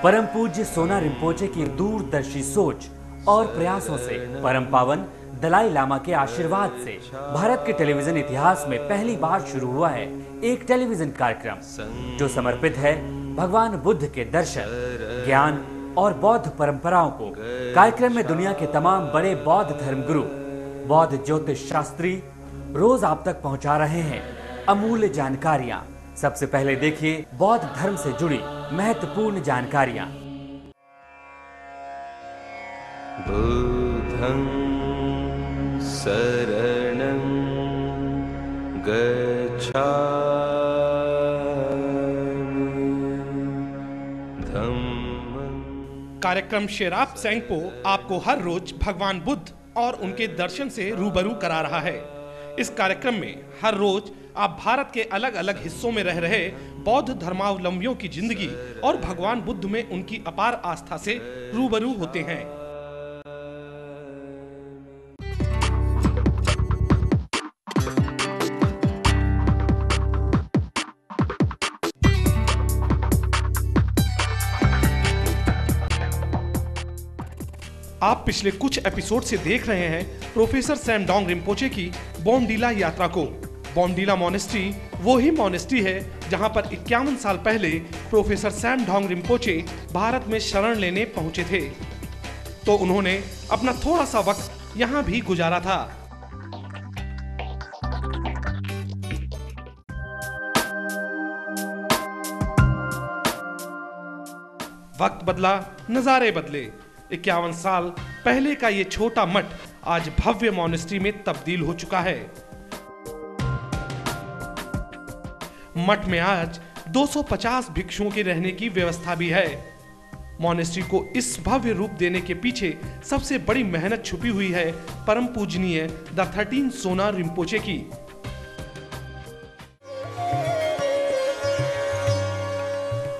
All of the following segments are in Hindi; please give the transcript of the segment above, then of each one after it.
परम पूज्य सोना रिम्पोचे की दूरदर्शी सोच और प्रयासों से, परम पावन दलाई लामा के आशीर्वाद से भारत के टेलीविजन इतिहास में पहली बार शुरू हुआ है एक टेलीविजन कार्यक्रम जो समर्पित है भगवान बुद्ध के दर्शन, ज्ञान और बौद्ध परंपराओं को। कार्यक्रम में दुनिया के तमाम बड़े बौद्ध धर्मगुरु, बौद्ध ज्योतिष शास्त्री रोज आप तक पहुंचा रहे हैं अमूल्य जानकारियां। सबसे पहले देखिए बौद्ध धर्म से जुड़ी महत्वपूर्ण जानकारियां। बुद्धं शरणं गच्छामि धम्मं। कार्यक्रम शेराप सेंगपो आपको हर रोज भगवान बुद्ध और उनके दर्शन से रूबरू करा रहा है। इस कार्यक्रम में हर रोज आप भारत के अलग अलग हिस्सों में रह रहे बौद्ध धर्मावलंबियों की जिंदगी और भगवान बुद्ध में उनकी अपार आस्था से रूबरू होते हैं। आप पिछले कुछ एपिसोड से देख रहे हैं प्रोफेसर सैमडोंग रिम्पोचे की बोमडिला यात्रा को। बोमडिला मॉनेस्ट्री वो ही मॉनेस्ट्री है जहां पर 51 साल पहले प्रोफेसर सैमडोंग रिम्पोचे भारत में शरण लेने पहुंचे थे, तो उन्होंने अपना थोड़ा सा वक्त यहां भी गुजारा था। वक्त बदला, नजारे बदले। 51 साल पहले का ये छोटा मठ आज भव्य मॉनेस्ट्री में तब्दील हो चुका है। मठ में आज 250 भिक्षुओं के रहने की व्यवस्था भी है। मॉनेस्ट्री को इस भव्य रूप देने के पीछे सबसे बड़ी मेहनत छुपी हुई है परम पूजनीय द 13 सोना रिम्पोचे की।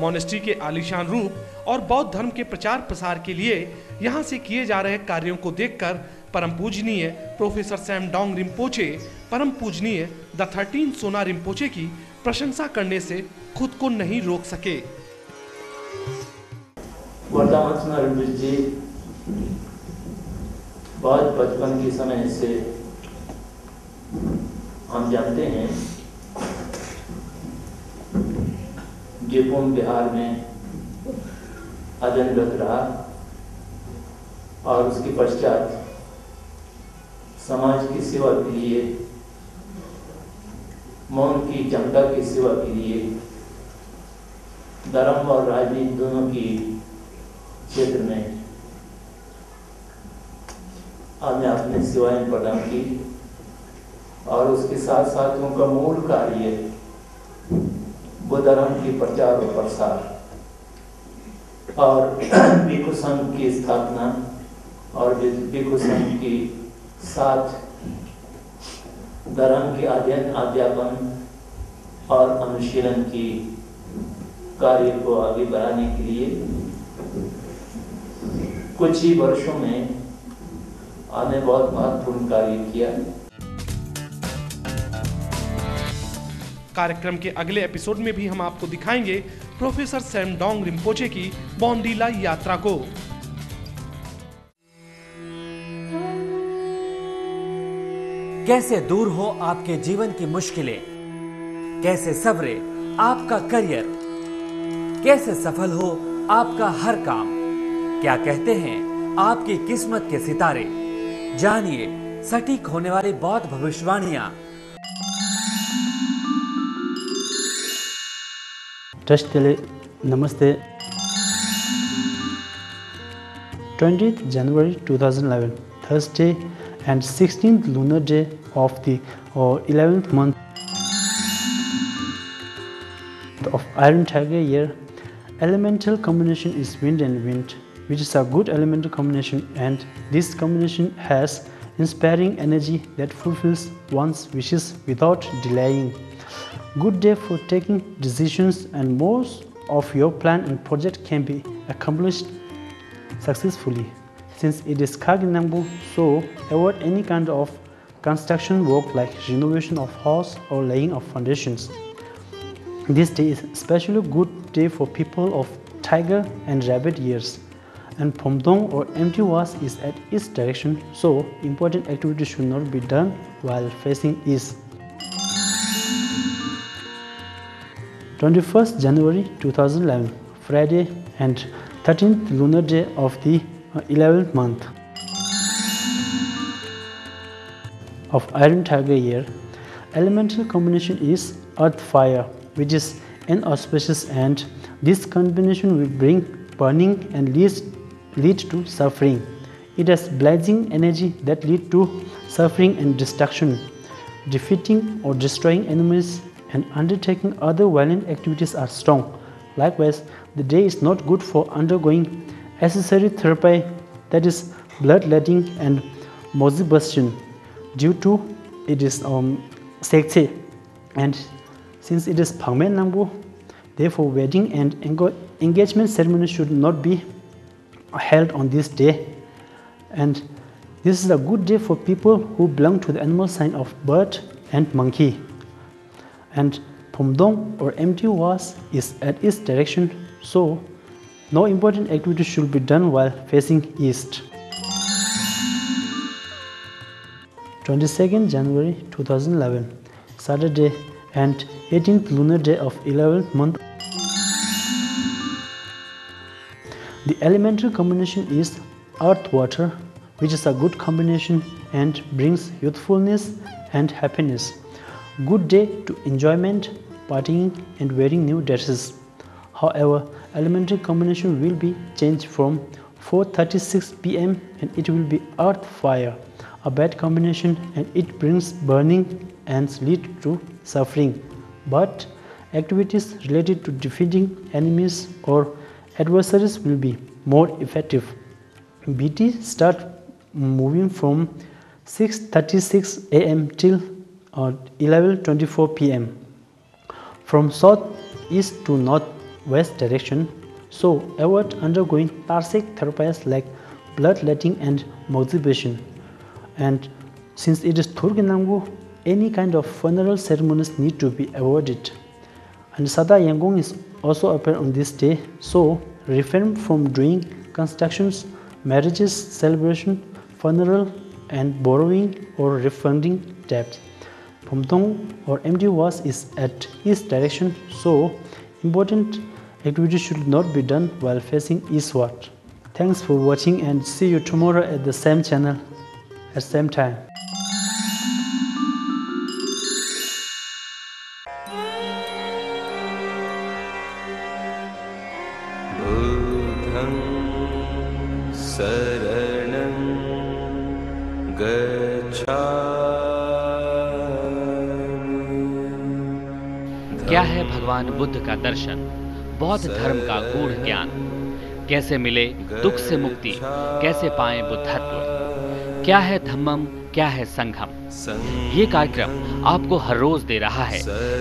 मॉनेस्ट्री के आलीशान रूप और बौद्ध धर्म के प्रचार प्रसार के लिए यहाँ से किए जा रहे कार्यों को देखकर परम पूजनीय प्रोफेसर सैमडोंग रिम्पोचे परम पूजनीय द 13 सोना रिम्पोचे की प्रशंसा करने से खुद को नहीं रोक सके। वर्तमान सोना रिम्पोचे जी बहुत बचपन के समय से हम जानते हैं जेपुम बिहार में अध्ययनरत रहा और उसके पश्चात समाज की सेवा के लिए, मौन की जनता की सेवा के लिए, धर्म और राजनीति दोनों की क्षेत्र में आपने अपनी सेवाएं प्रदान की और उसके साथ साथ उनका मूल कार्य बुद्ध धर्म की प्रचार और प्रसार और भिक्षु संघ की स्थापना और भिक्षु संघ की साथ धर्म के अध्ययन, अध्यापन और अनुशीलन की कार्य को आगे बढ़ाने के लिए कुछ ही वर्षों में आपने बहुत महत्वपूर्ण कार्य किया। कार्यक्रम के अगले एपिसोड में भी हम आपको दिखाएंगे प्रोफेसर सैमडोंग रिम्पोचे की बोमडिला यात्रा को। कैसे दूर हो आपके जीवन की मुश्किलें, कैसे सवरे आपका करियर, कैसे सफल हो आपका हर काम, क्या कहते हैं आपकी किस्मत के सितारे। जानिए सटीक होने वाली बौद्ध भविष्यवाणियां। ट्रस्ट के लिए नमस्ते। 20th January 2011 Thursday and 16th lunar day of the 11th month of Iron Tiger year. Elemental combination is wind and wind, which is a good elemental combination, and this combination has inspiring energy that fulfills one's wishes without delaying. Good day for taking decisions, and most of your plan and project can be accomplished successfully. Since it is Kaginambu, so avoid any kind of construction work like renovation of house or laying of foundations. This day is especially good day for people of tiger and rabbit ears. And Pomdong or empty was is at east direction, so important activity should not be done while facing east. 21st January 2011, Friday and 13th lunar day of the 11th month of Iron Tiger year. Elemental combination is Earth Fire, which is inauspicious, and this combination will bring burning and lead to suffering. It has blazing energy that lead to suffering and destruction. Defeating or destroying enemies and undertaking other violent activities are strong. Likewise, the day is not good for undergoing accessory therapy, that is bloodletting and moxibustion, due to it is sekte, and since it is Pangmen Nambu, therefore wedding and engagement ceremony should not be held on this day. And this is a good day for people who belong to the animal sign of bird and monkey. And Pomdong or empty was is at east direction, so no important activity should be done while facing east. 22nd January 2011, Saturday and 18th lunar day of 11th month. The elemental combination is earth-water, which is a good combination and brings youthfulness and happiness. Good day to enjoyment, partying and wearing new dresses. However, elemental combination will be changed from 4:36 p.m. and it will be earth-fire, a bad combination, and it brings burning and lead to suffering. But activities related to defeating enemies or adversaries will be more effective. BT start moving from 6:36 a.m. till 11:24 p.m. from southeast to northwest direction, so avoid undergoing Tarsik therapies like bloodletting and moxibustion. And since it is Thurginamgu, any kind of funeral ceremonies need to be avoided. And Sada Yangon is also appear on this day, so refrain from doing constructions, marriages, celebration, funeral and borrowing or refunding debt. Pomdong or empty was is at east direction, so important activities should not be done while facing eastward. Thanks for watching and see you tomorrow at the same channel at same time. बुद्धं शरणं गच्छामि। क्या है भगवान बुद्ध का दर्शन, बौद्ध धर्म का गूढ़ ज्ञान, कैसे मिले दुख से मुक्ति, कैसे पाएं बुद्धत्व, क्या है धम्मम, क्या है संघम। ये कार्यक्रम आपको हर रोज दे रहा है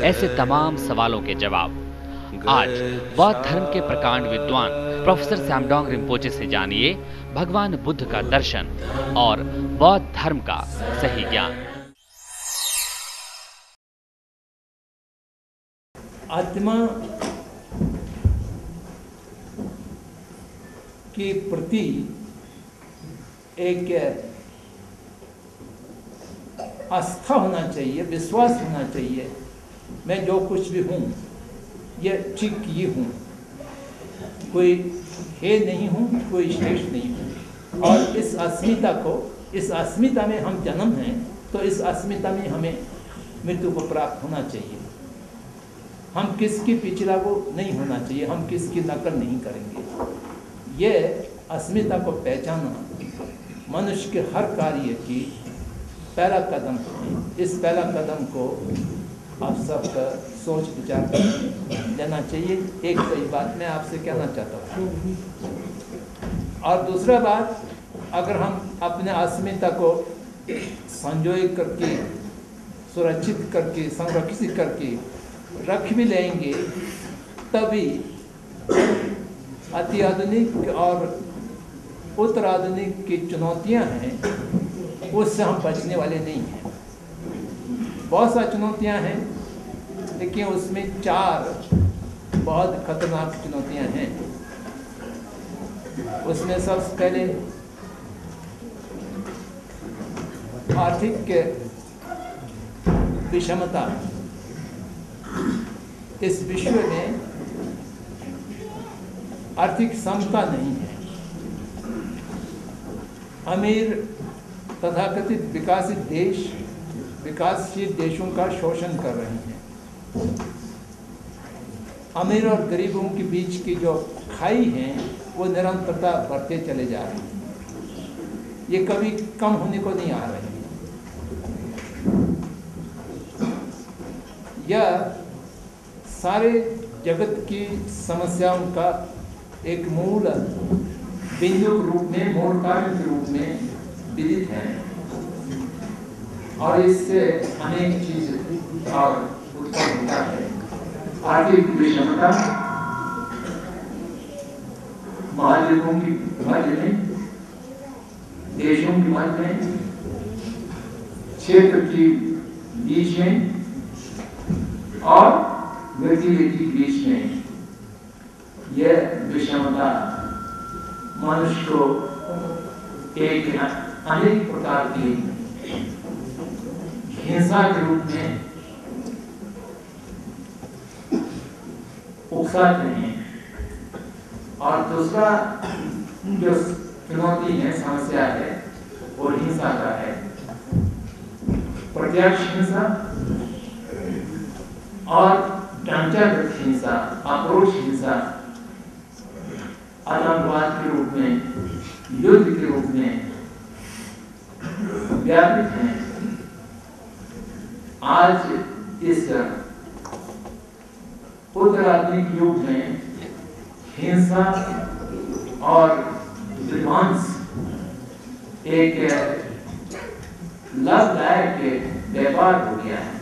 ऐसे तमाम सवालों के जवाब। आज बौद्ध धर्म के प्रकांड विद्वान प्रोफेसर सैमडोंग रिम्पोचे से जानिए भगवान बुद्ध का दर्शन और बौद्ध धर्म का सही ज्ञान। आत्मा के प्रति एक आस्था होना चाहिए, विश्वास होना चाहिए। मैं जो कुछ भी हूँ ये ठीक ये हूँ, कोई हे नहीं हूँ, कोई श्रेष्ठ नहीं हूँ। और इस अस्मिता को, इस अस्मिता में हम जन्म हैं, तो इस अस्मिता में हमें मृत्यु को प्राप्त होना चाहिए। हम किसकी पिछला वो नहीं होना चाहिए, हम किसकी नकल नहीं करेंगे। ये अस्मिता को पहचाना मनुष्य के हर कार्य की पहला कदम है। इस पहला कदम को आप सबका सोच विचार कर लेना चाहिए। एक सही बात मैं आपसे कहना चाहता हूँ। और दूसरा बात, अगर हम अपने अस्मिता को संजोए करके, सुरक्षित करके, संरक्षित करके रख भी लेंगे, तभी अति आधुनिक और उत्तर आधुनिक की चुनौतियां हैं, उससे हम बचने वाले नहीं हैं। बहुत सारी चुनौतियां हैं, लेकिन उसमें 4 बहुत खतरनाक चुनौतियां हैं। उसमें सबसे पहले आर्थिक विषमता। इस विश्व में आर्थिक समता नहीं है। अमीर तथाकथित विकसित देश विकासशील देशों का शोषण कर रहे हैं। अमीर और गरीबों के बीच की जो खाई है वो निरंतरता बढ़ते चले जा रहे हैं। ये कभी कम होने को नहीं आ रहे हैं। यह सारे जगत की समस्याओं का एक मूल बिंदु के रूप में, मूल कारण के रूप में विदित है और इससे अनेक चीज और उत्पन्न होता है। आर्थिक विषमता, महाद्वीपों की मध्य में, देशों की मध्य में, क्षेत्र की बीच में और व्यक्ति के बीच में यह विषमता मनुष्य को एक अनेक प्रकार की हिंसा के रूप में उकसाते हैं। और दूसरा जो चुनौती है, समस्या है, वो हिंसा का है। प्रत्यक्ष हिंसा और ढांचागत हिंसा, अप्रोच हिंसा, आतंकवाद के रूप में, युद्ध के रूप में व्यापित हैं। आज इस उत्तराधुनिक युग में हिंसा और विध्वंस एक लाभदायक व्यापार हो गया है।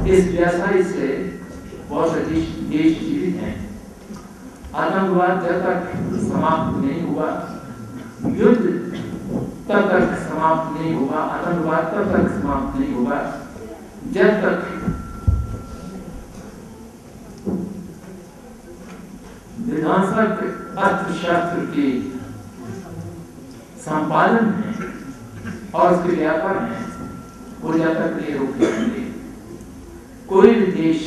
इस व्यवसाय से बहुत से देश जीवित हैं। आतंकवाद जब तक समाप्त नहीं हुआ, युद्ध तब तक समाप्त नहीं होगा, आतंकवाद तब तक समाप्त नहीं होगा जब तक विध्वंसक अर्थशास्त्र के संपादन है और उसके व्यापार है, वो जब तक नहीं रोक जाएंगे। कोई भी देश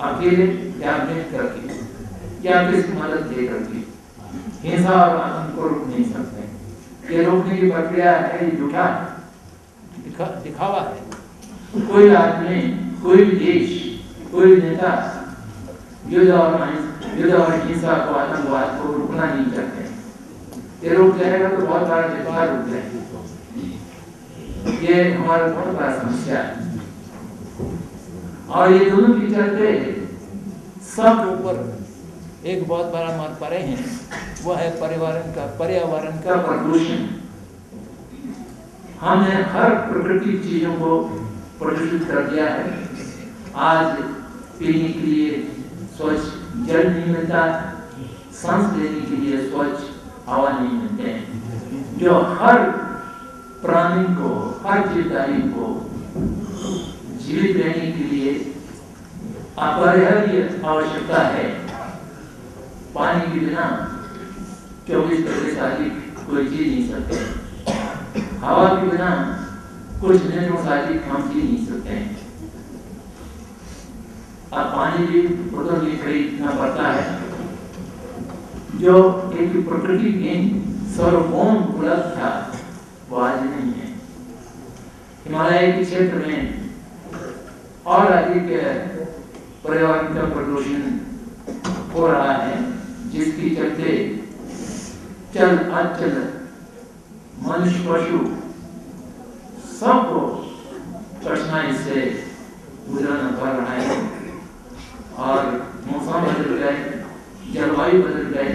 अकेले या मिल करके या किसी मदद दे करके हिंसा और आतंक को रोक नहीं सकते। ये रोकने की प्रक्रिया है, ये झूठा है, दिखावा है। कोई आदमी, कोई भी देश, कोई भी नेता युद्ध और हिंसा को, आतंकवाद को रोकना नहीं चाहते। ये रोक जाएगा तो बहुत बड़ा व्यापार रुक जाएगा। ये हमारा बहुत बड़ा समस्या है और ये दोनों के चलते सब ऊपर एक बहुत बड़ा मार पड़े हैं, वो है पर्यावरण का प्रदूषण। हमने हर प्रकृति चीजों को प्रदूषित कर दिया है। आज पीने के लिए स्वच्छ जल नहीं मिलता, सांस लेने के लिए स्वच्छ हवा नहीं मिलते हैं, जो हर प्राणी को, हर जीवधारी को जीवित रहने के लिए अपरिहार्य आवश्यकता है। पानी के बिना 24 घंटे से अधिक कोई जी नहीं सकते। हवा के बिना कुछ मिनटों से अधिक हम जी नहीं सकते हैं। अब पानी भी बोतल में खरीदना पड़ता है, जो एक प्रकृति में सर्वभौम उपलब्ध था, वो आज नहीं है। हिमालय के क्षेत्र में और अधिक पर्यावरण का प्रदूषण हो रहा है, जिसके चलते चल अचल मनुष्य पशु सबको कठिनाई से गुजरना पड़ रहा है और मौसम बदल गए, जलवायु बदल गए।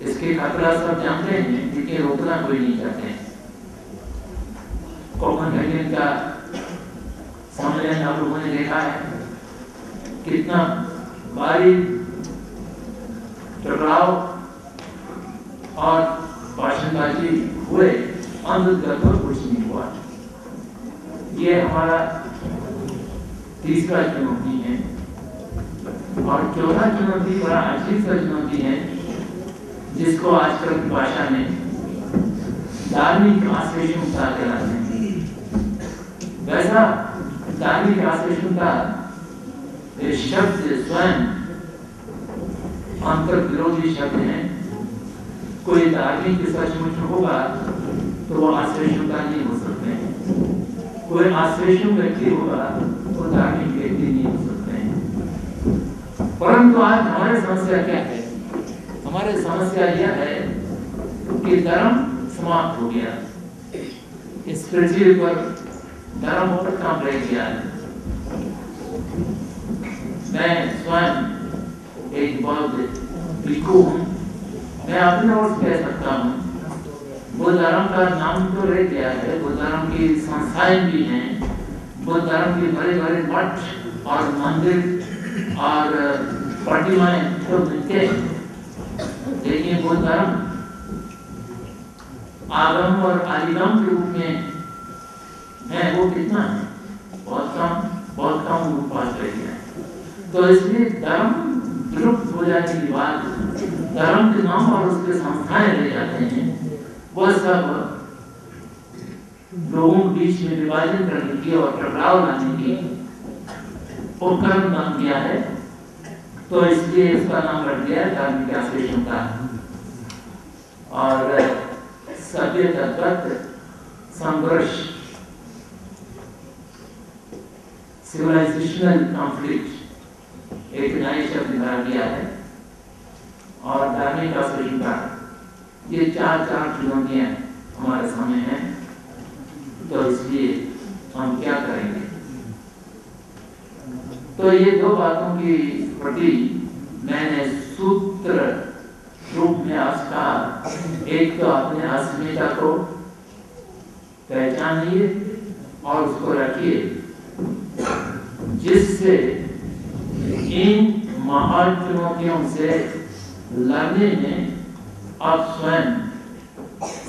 इसके खतरा सब जानते हैं, लेकिन रोकना कोई नहीं चाहते। कोपेनहेगन का सम्मेलन आप लोगों ने देखा है, कितना भारी टकराव और भाषणबाजी हुए, अंततः कुछ नहीं हुआ। ये हमारा तीसरा चुनौती है। और चौथा चुनौती बड़ा अजीब सा चुनौती है, जिसको आजकल की भाषा में धार्मिक आश्लेषणता कहलाते हैं। वैसा धार्मिक आश्लेषणता ये शब्द स्वयं अंतर विरोधी शब्द है। कोई धार्मिक सचमुच होगा तो वो आश्लेषणता नहीं हो सकते हैं। कोई आश्लेषण व्यक्ति होगा तो धार्मिक व्यक्ति नहीं हो सकते हैं। परंतु आज हमारी समस्या क्या है? हमारी समस्या यह है कि धर्म समाप्त हो गया। इस पृथ्वी पर धर्म और काम रह गया। मैं स्वयं एक बौद्ध भिक्षु हूँ। मैं अपने ओर से कह सकता हूँ बुद्ध धर्म का नाम तो रह गया है, बुद्ध धर्म की संस्थाएं भी हैं, बुद्ध धर्म के बड़े बड़े मठ और मंदिर और प्रतिमाएं तो मिलते हैं, लेकिन बुद्ध धर्म आगम और आदिगम के रूप में है वो कितना है? बहुत कम रूप पास रह गया है। तो इसलिए धर्म विलुप्त हो जाने के बाद धर्म के नाम और उसके संस्थाएं रह जाते हैं। वह सब लोगों के बीच में विभाजन करने की और टकराव लाने की उपकरण बन गया है। तो इसलिए इसका नाम रख दिया है धार्मिक आश्लेषणता। और सभ्यतागत संघर्ष, सिविलाइजेशनल कॉन्फ्लिक्ट एक नया शब्द निकाला गया है। और धार्मिक आश्लेषणता, ये चार चुनौतियां हमारे सामने हैं। तो इसलिए हम क्या करेंगे? तो ये दो बातों की प्रति मैंने सूत्र रूप में आज कहा। एक तो अपने अस्मिता को पहचानिए और उसको रखिए, जिससे इन महान चुनौतियों से लड़ने में आप स्वयं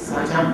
सक्षम